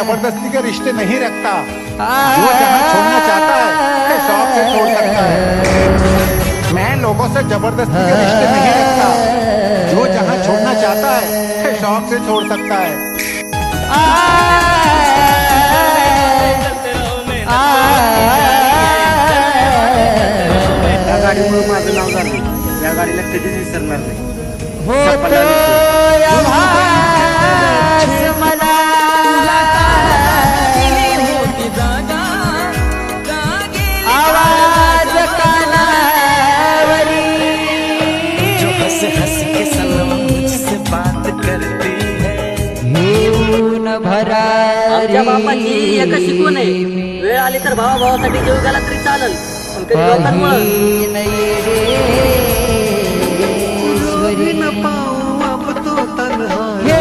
जबरदस्ती के रिश्ते नहीं रखता। जो जहाँ छोड़ना चाहता है शौक से छोड़ सकता है। मैं लोगों से जबरदस्ती के रिश्ते नहीं रखता। जो जहाँ छोड़ना चाहता है शौक से छोड़ सकता है। या गाडीमुळे माझं नाव झालं, या गाडीला कधीच विसरणार नाही। आवाज कानावरी जो हंस हंस के सनम मुझसे बात करती है ऊन भरा आमच्या बापाची एक शिकवण आहे, वेळ आली तर भावा भावासाठी जीव गेला तरी चालेल, पण कधी लोकांमुळे ये